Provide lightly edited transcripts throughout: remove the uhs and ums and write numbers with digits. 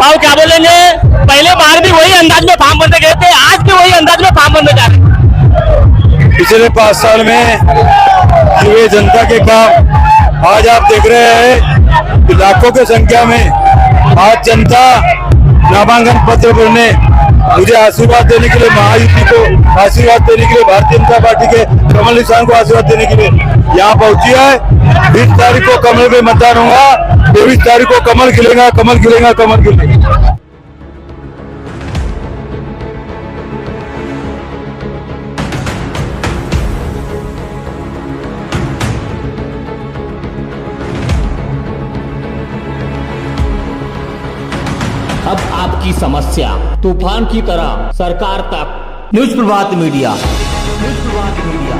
और क्या बोलेंगे, पहले बार भी वही अंदाज में फॉर्म भरने गए थे, आज भी वही अंदाज में फॉर्म भरने जा रहे हैं। पिछले 5 साल में हुए जनता के काम आज आप देख रहे हैं कि लाखों की संख्या में आज जनता नामांकन पत्र भरने, मुझे आशीर्वाद देने के लिए, महायुति को आशीर्वाद देने के लिए, भारतीय जनता पार्टी के कमल निशान को आशीर्वाद देने के लिए यहाँ पहुंची है। 20 तारीख को कमल में मतदान होगा, 23 तारीख को कमल खिलेगा, कमल खिलेगा, कमल खिलेगा। अब आपकी समस्या तूफान की तरह सरकार तक। न्यूज प्रभात मीडिया, न्यूज प्रभात मीडिया।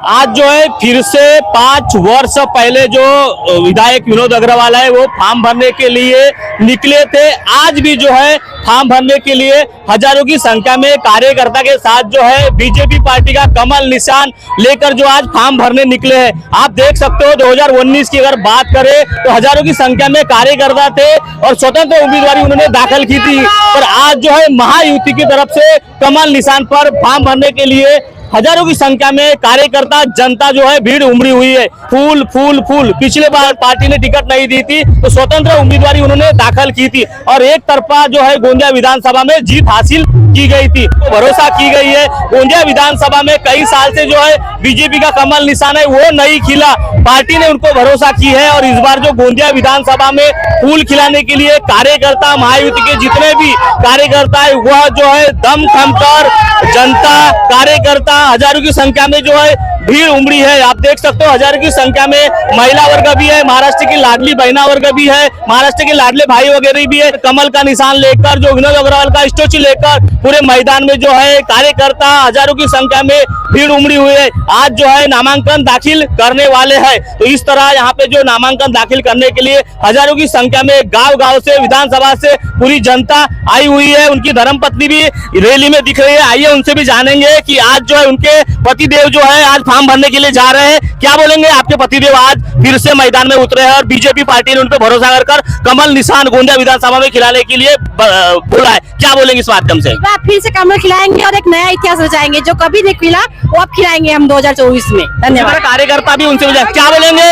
आज जो है फिर से 5 वर्ष पहले जो विधायक विनोद अग्रवाल है वो फॉर्म भरने के लिए निकले थे। आज भी जो है फॉर्म भरने के लिए हजारों की संख्या में कार्यकर्ता के साथ जो है बीजेपी पार्टी का कमल निशान लेकर जो आज फॉर्म भरने निकले हैं। आप देख सकते हो 2019 की अगर बात करें तो हजारों की संख्या में कार्यकर्ता थे और स्वतंत्र उम्मीदवारी उन्होंने दाखिल की थी। और आज जो है महायुति की तरफ से कमल निशान पर फॉर्म भरने के लिए हजारों की संख्या में कार्यकर्ता जनता जो है भीड़ उमड़ी हुई है। फूल फूल फूल। पिछले बार पार्टी ने टिकट नहीं दी थी तो स्वतंत्र उम्मीदवारी उन्होंने दाखिल की थी और एक तरफा जो है गोंदिया विधानसभा में जीत हासिल की गई थी। तो भरोसा की गई है। गोंदिया विधानसभा में कई साल से जो है बीजेपी का कमल निशान है वो नहीं खिला, पार्टी ने उनको भरोसा की है। और इस बार जो गोंदिया विधानसभा में फूल खिलाने के लिए कार्यकर्ता, महायुति के जितने भी कार्यकर्ता है वह जो है दम थमकर जनता, कार्यकर्ता हजारों की संख्या में जो है भीड़ उमड़ी है। आप देख सकते हो हजारों की संख्या में महिला वर्ग भी है, महाराष्ट्र की लाडली बहना वर्ग भी है, महाराष्ट्र के लाडले भाई वगैरह भी है। कमल का निशान लेकर जो विनोद अग्रवाल का स्टैचू लेकर पूरे मैदान में जो है कार्यकर्ता हजारों की संख्या में भीड़ उमड़ी हुई है। आज जो है नामांकन दाखिल करने वाले हैं। तो इस तरह यहाँ पे जो नामांकन दाखिल करने के लिए हजारों की संख्या में गाँव-गाँव से, विधानसभा से पूरी जनता आई हुई है। उनकी धर्मपत्नी भी रैली में दिख रही है। आइए उनसे भी जानेंगे कि आज जो है उनके पतिदेव जो है आज फॉर्म भरने के लिए जा रहे हैं। क्या बोलेंगे, आपके पतिदेव आज फिर से मैदान में उतरे हैं और बीजेपी पार्टी ने उन पर भरोसा कर कमल निशान गोंदिया विधानसभा में खिलाने के लिए बोला है। क्या बोलेंगे इस माध्यम से? फिर से कमल खिलाएंगे और एक नया इतिहास रचाएंगे। जो कभी नहीं खिला वो अब खिलाएंगे हम 2024 में। धन्यवाद। कार्यकर्ता भी उनसे क्या बोलेंगे?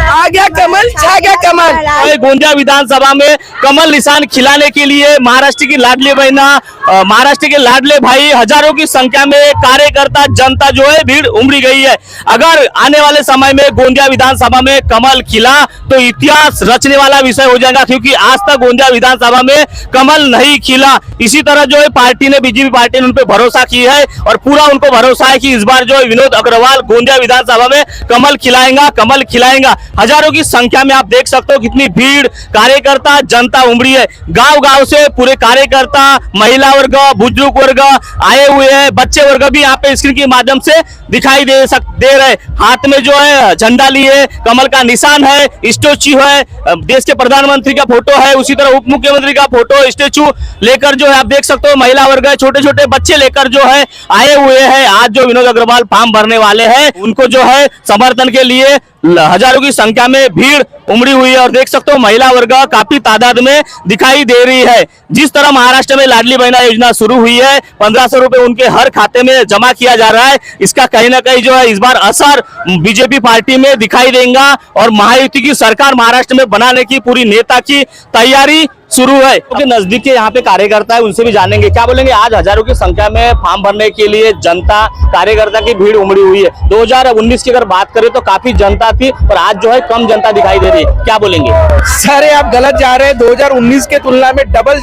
आ गया कमल, छा गया कमल। गोंदिया विधानसभा में कमल निशान खिलाने के लिए महाराष्ट्र की लाडली बहना, महाराष्ट्र के लाडले भाई, हजारों की संख्या में कार्यकर्ता जनता जो है भीड़ उमड़ी गई है। अगर आने वाले समय में गोंदिया विधानसभा में कमल खिला तो इतिहास रचने वाला विषय हो जाएगा, क्योंकि आज तक गोंदिया विधानसभा में कमल नहीं खिला। इसी तरह जो है पार्टी ने, बीजेपी पार्टी ने उन पर भरोसा की है और पूरा उनको भरोसा है कि इस बार जो है विनोद अग्रवाल गोंदिया विधानसभा में कमल खिलाएगा, कमल खिलाएगा। हजारों की संख्या में आप देख सकते हो कितनी भीड़, कार्यकर्ता, जनता उमड़ी है। गांव-गांव से पूरे कार्यकर्ता, महिला वर्ग, बुजुर्ग वर्ग आए हुए हैं। बच्चे वर्ग भी यहाँ पे स्क्रीन के माध्यम से दिखाई दे रहे। हाथ में जो है झंडा लिए, कमल का निशान है, स्टैचू है, देश के प्रधानमंत्री का फोटो है, उसी तरह उप मुख्यमंत्री का फोटो, स्टैचू लेकर जो है आप देख सकते हो महिला वर्ग है, छोटे छोटे बच्चे लेकर जो है आए हुए हैं। आज जो विनोद अग्रवाल फॉर्म भरने वाले हैं उनको जो है समर्थन के लिए हजारों की संख्या में भीड़ उमड़ी हुई है और देख सकते हो महिला वर्ग काफी तादाद में दिखाई दे रही है। जिस तरह महाराष्ट्र में लाडली बहना योजना शुरू हुई है, 1500 रुपए उनके हर खाते में जमा किया जा रहा है। इसका कहीं ना कहीं जो है इस बार असर बीजेपी पार्टी में दिखाई देगा और महायुति की सरकार महाराष्ट्र में बनाने की पूरी नेता की तैयारी शुरू है। क्योंकि नजदीक के यहाँ पे कार्यकर्ता है, उनसे भी जानेंगे। क्या बोलेंगे, आज हजारों की संख्या में फॉर्म भरने के लिए जनता, कार्यकर्ता की भीड़ उमड़ी हुई है। 2019 की अगर बात करें तो काफी जनता थी और आज जो है कम जनता दिखाई दे रही है। क्या बोलेंगे? सर आप गलत जा रहे हैं। 2019 के तुलना में डबल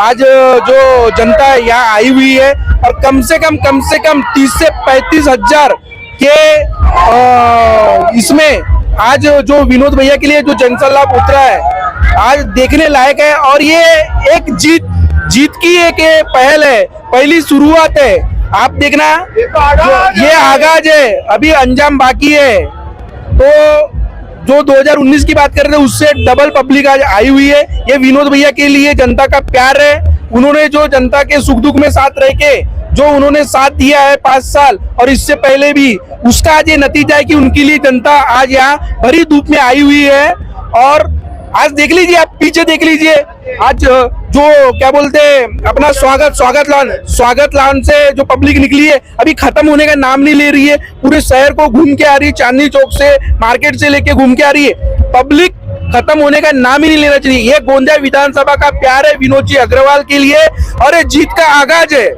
आज जो जनता यहाँ आई हुई है और कम से कम 30 से 35 हजार के इसमें आज जो विनोद भैया के लिए जो जनसैलाब उतरा है आज देखने लायक है। और ये एक जीत की एक पहल है, पहली शुरुआत है। आप देखना ये आगाज है, अभी अंजाम बाकी है। तो जो 2019 की बात कर रहे थे उससे डबल पब्लिक आज आई हुई है। ये विनोद भैया के लिए जनता का प्यार है। उन्होंने जो जनता के सुख दुख में साथ रह के जो उन्होंने साथ दिया है 5 साल और इससे पहले भी, उसका आज ये नतीजा है कि उनके लिए जनता आज यहाँ भरी धूप में आई हुई है। और आज देख लीजिए, आप पीछे देख लीजिए, आज जो क्या बोलते हैं अपना स्वागत लॉन से जो पब्लिक निकली है अभी खत्म होने का नाम नहीं ले रही है। पूरे शहर को घूम के आ रही है, चांदनी चौक से मार्केट से लेके घूम के आ रही है। पब्लिक खत्म होने का नाम ही नहीं लेना चाहिए। ये गोंदिया विधानसभा का प्यार है विनोद जी अग्रवाल के लिए और ये जीत का आगाज है।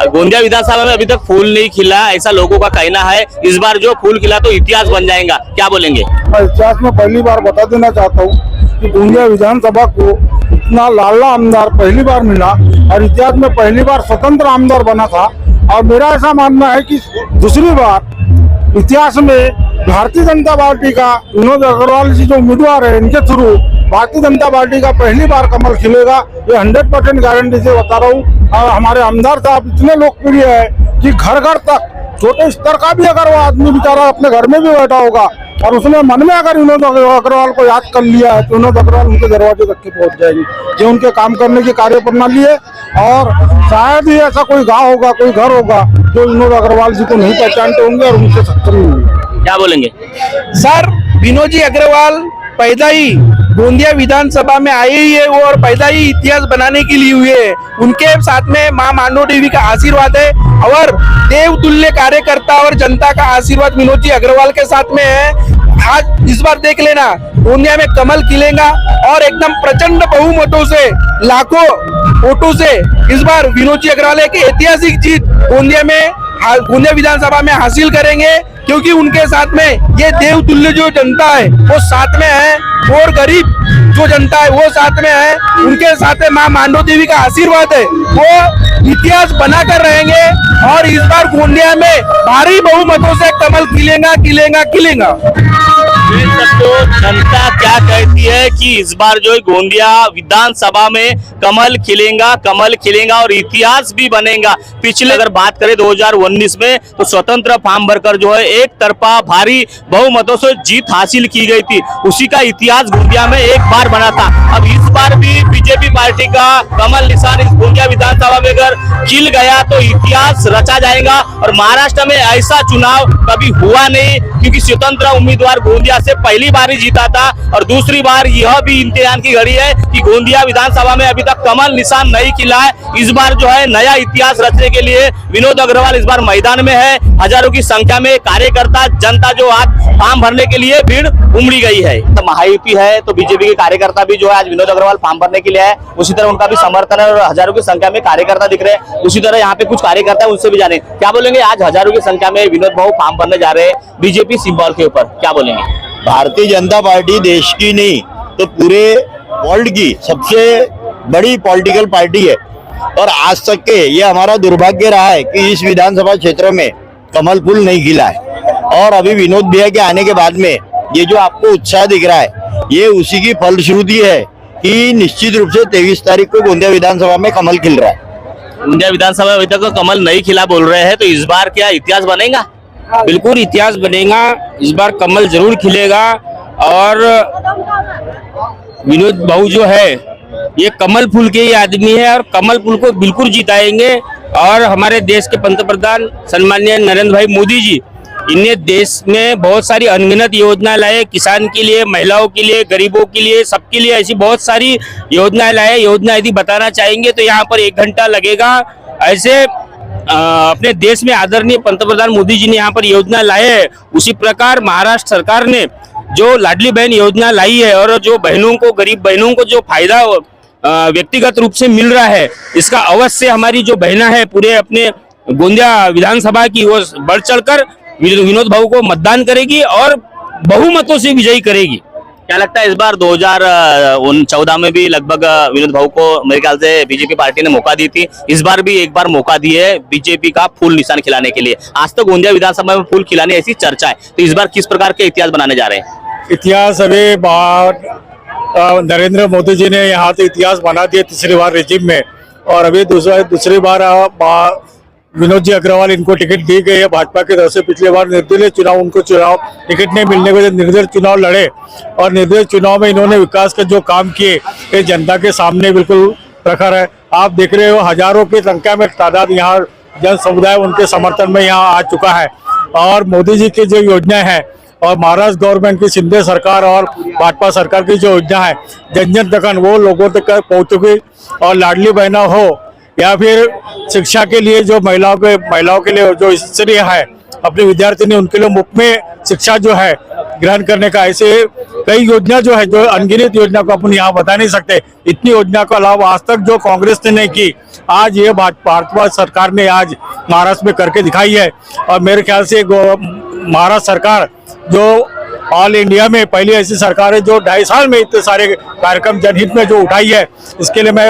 गोंदिया विधानसभा में अभी तक फूल नहीं खिला, ऐसा लोगों का कहना है। इस बार जो फूल खिला तो इतिहास बन जाएगा, क्या बोलेंगे? मैं इतिहास में पहली बार बता देना चाहता हूँ कि गोंदिया विधानसभा को इतना लाडला आमदार पहली बार मिला और इतिहास में पहली बार स्वतंत्र आमदार बना था। और मेरा ऐसा मानना है कि दूसरी बार इतिहास में भारतीय जनता पार्टी का विनोद अग्रवाल जी जो उम्मीदवार है, इनके थ्रू भारतीय जनता पार्टी का पहली बार कमल खिलेगा। ये 100% गारंटी से बता रहा हूँ। और हमारे आमदार साहब इतने लोकप्रिय है कि घर घर तक, छोटे स्तर का भी अगर वो आदमी बेचारा अपने घर में भी बैठा होगा और उसने मन में अगर विनोद अग्रवाल को याद कर लिया है तो विनोद अग्रवाल उनके दरवाजे तक के पहुंच जाएंगे। ये उनके काम करने की कार्य प्रणाली है। और शायद ही ऐसा कोई गांव होगा, कोई घर होगा जो विनोद अग्रवाल जी को नहीं पहचानते होंगे और उनसे सक्षम नहीं होंगे। क्या बोलेंगे सर? विनोद जी अग्रवाल पैदा ही गोंदिया विधानसभा में आए ही है वो, और पैदा ही इतिहास बनाने के लिए हुए है। उनके साथ में मां मांडो देवी का आशीर्वाद है और देवतुल्य कार्यकर्ता और जनता का आशीर्वाद विनोद जी अग्रवाल के साथ में है। आज इस बार देख लेना, गोंदिया में कमल खिलेगा और एकदम प्रचंड बहुमतों से, लाखों वोटों से इस बार विनोद जी अग्रवाल की ऐतिहासिक जीत गोंदिया विधानसभा में हासिल करेंगे। क्योंकि उनके साथ में ये देवतुल्य जो जनता है वो साथ में है और गरीब जो जनता है वो साथ में है। उनके साथ में मां मांडो देवी का आशीर्वाद है, वो इतिहास बनाकर रहेंगे और इस बार गोंदिया में भारी बहुमतों से कमल खिलेगा। तो जनता क्या कहती है कि इस बार जो है गोंदिया विधानसभा में कमल खिलेगा और इतिहास भी बनेगा। पिछले अगर बात करें 2019 में तो स्वतंत्र फॉर्म भरकर जो है एक तरफा भारी बहुमतों से जीत हासिल की गई थी, उसी का इतिहास गोंदिया में एक बार बना था। अब इस बार भी बीजेपी पार्टी का कमल निशान इस गोंदिया विधानसभा में अगर खिल गया तो इतिहास रचा जाएगा। और महाराष्ट्र में ऐसा चुनाव कभी हुआ नहीं, क्योंकि स्वतंत्र उम्मीदवार गोंदिया से पहली बार ही जीता था और दूसरी बार यह भी इम्तिहान की घड़ी है कि गोंदिया विधानसभा में अभी तक कमल निशान नहीं खिला है। इस बार जो है नया इतिहास रचने के लिए विनोद अग्रवाल इस बार मैदान में है। हजारों की संख्या में कार्यकर्ता जनता जो आज फॉर्म भरने के लिए भीड़ उमड़ी गई है। तो महायुति है तो बीजेपी के कार्यकर्ता भी जो है आज विनोद अग्रवाल फॉर्म भरने के लिए है, उसी तरह उनका भी समर्थन है और हजारों की संख्या में कार्यकर्ता दिख रहे हैं। उसी तरह यहाँ पे कुछ कार्यकर्ता है, उनसे भी जाने क्या बोलेंगे। आज हजारों की संख्या में विनोद भाऊ फॉर्म भरने जा रहे हैं बीजेपी सिंबल के ऊपर, क्या बोलेंगे? भारतीय जनता पार्टी देश की नहीं तो पूरे वर्ल्ड की सबसे बड़ी पॉलिटिकल पार्टी है और आज तक के ये हमारा दुर्भाग्य रहा है कि इस विधानसभा क्षेत्र में कमल फूल नहीं खिला है। और अभी विनोद भैया के आने के बाद में ये जो आपको उत्साह दिख रहा है ये उसी की फलश्रुति है कि निश्चित रूप से 23 तारीख को गोंदिया विधानसभा में कमल खिल रहा है। गोंदिया विधानसभा में अभी तक कमल नहीं खिला बोल रहे हैं, तो इस बार क्या इतिहास बनेगा? बिल्कुल इतिहास बनेगा, इस बार कमल जरूर खिलेगा। और विनोद भाऊ जो है ये कमल फूल के ही आदमी है और कमल फूल को बिल्कुल जिताएंगे। और हमारे देश के पंतप्रधान सम्माननीय नरेंद्र भाई मोदी जी, इन्हें देश में बहुत सारी अनगिनत योजना लाए, किसान के लिए, महिलाओं के लिए, गरीबों के लिए, सबके लिए ऐसी बहुत सारी योजनाएं लाए। योजना यदि बताना चाहेंगे तो यहाँ पर 1 घंटा लगेगा। ऐसे अपने देश में आदरणीय पंतप्रधान मोदी जी ने यहाँ पर योजना लाए है। उसी प्रकार महाराष्ट्र सरकार ने जो लाडली बहन योजना लाई है और जो बहनों को, गरीब बहनों को जो फायदा व्यक्तिगत रूप से मिल रहा है, इसका अवश्य हमारी जो बहना है पूरे अपने गोंदिया विधानसभा की वो बढ़ चढ़कर विनोद भाऊ को मतदान करेगी और बहुमतों से विजयी करेगी। क्या लगता है इस बार 2014 में भी लगभग विनोद भाऊ को मेरे ख्याल से बीजेपी पार्टी ने मौका दी थी, इस बार भी एक बार मौका दी है बीजेपी का फूल निशान खिलाने के लिए। आज तो गोंदिया विधानसभा में फूल खिलाने ऐसी चर्चा है, तो इस बार किस प्रकार के इतिहास बनाने जा रहे हैं? इतिहास अभी नरेंद्र मोदी जी ने यहाँ तो इतिहास बना दिया तीसरी बार रिजिम में, और अभी दूसरी बार विनोद जी अग्रवाल इनको टिकट दी गई है भाजपा की तरफ से। पिछले बार निर्दलीय चुनाव उनको टिकट नहीं मिलने की वजह से निर्दलीय चुनाव लड़े और निर्दलीय चुनाव में इन्होंने विकास के जो काम किए ये जनता के सामने बिल्कुल प्रखर है। आप देख रहे हो हजारों की संख्या में तादाद यहाँ जन समुदाय उनके समर्थन में यहाँ आ चुका है। और मोदी जी की जो योजना है और महाराष्ट्र गवर्नमेंट की शिंदे सरकार और भाजपा सरकार की जो योजना है जन जन तक वो लोगों तक पहुंच चुकी। और लाडली बहना हो या फिर शिक्षा के लिए जो महिलाओं के लिए जो स्त्री है अपने विद्यार्थिनी उनके लिए मुफ्त में शिक्षा जो है ग्रहण करने का, ऐसे कई योजना जो है जो अनगिनत योजना को अपन यहाँ बता नहीं सकते। इतनी योजना का लाभ आज तक जो कांग्रेस ने नहीं की, आज ये भाजपा सरकार ने आज महाराष्ट्र में करके दिखाई है। और मेरे ख्याल से महाराष्ट्र सरकार जो ऑल इंडिया में पहली ऐसी सरकार है जो 2.5 साल में इतने सारे कार्यक्रम जनहित में जो उठाई है, इसके लिए मैं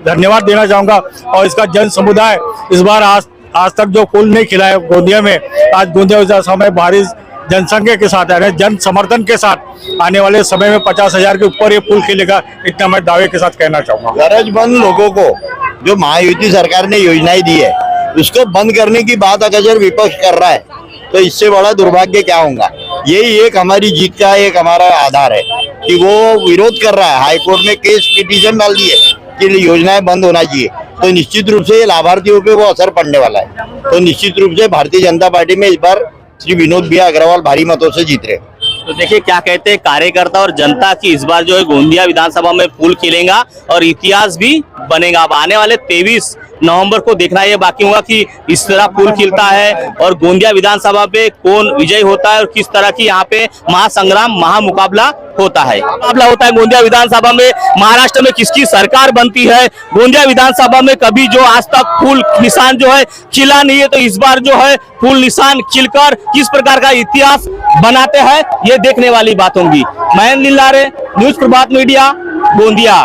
धन्यवाद देना चाहूंगा। और इसका जन समुदाय इस बार आज तक जो फूल नहीं खिला है गोंदिया में, आज गोंदिया समय भारी जनसंख्या के साथ यानी जन समर्थन के साथ आने वाले समय में 50,000 के ऊपर ये फूल खिलेगा, इतना मैं दावे के साथ कहना चाहूंगा। गरजमंद लोगों को जो महायुति सरकार ने योजनाएं दी है उसको बंद करने की बात अगर विपक्ष कर रहा है तो इससे बड़ा दुर्भाग्य क्या होगा। यही एक हमारी जीत का एक हमारा आधार है कि वो विरोध कर रहा है। हाईकोर्ट ने केस पिटीशन डाल दी है कि योजनाएं बंद होना चाहिए, तो निश्चित रूप से लाभार्थियों पे वो असर पड़ने वाला है। तो निश्चित रूप से भारतीय जनता पार्टी में इस बार श्री विनोद भैया अग्रवाल भारी मतों से जीत रहे। तो देखिए क्या कहते हैं कार्यकर्ता और जनता की इस बार जो है गोंदिया विधानसभा में फूल खिलेगा और इतिहास भी बनेगा। अब आने वाले 23 नवंबर को देखना ये बाकी होगा कि इस तरह फूल खिलता है और गोंदिया विधानसभा पे कौन विजयी होता है और किस तरह की यहाँ पे महासंग्राम महामुकाबला होता है। मुकाबला होता है गोंदिया विधानसभा में, महाराष्ट्र में किसकी सरकार बनती है। गोंदिया विधानसभा में कभी जो आज तक फूल निशान जो है खिला नहीं है, तो इस बार जो है फूल निशान खिलकर किस प्रकार का इतिहास बनाते हैं ये देखने वाली बात होंगी। महेंद्र निल्लारे, न्यूज प्रभात मीडिया, गोंदिया।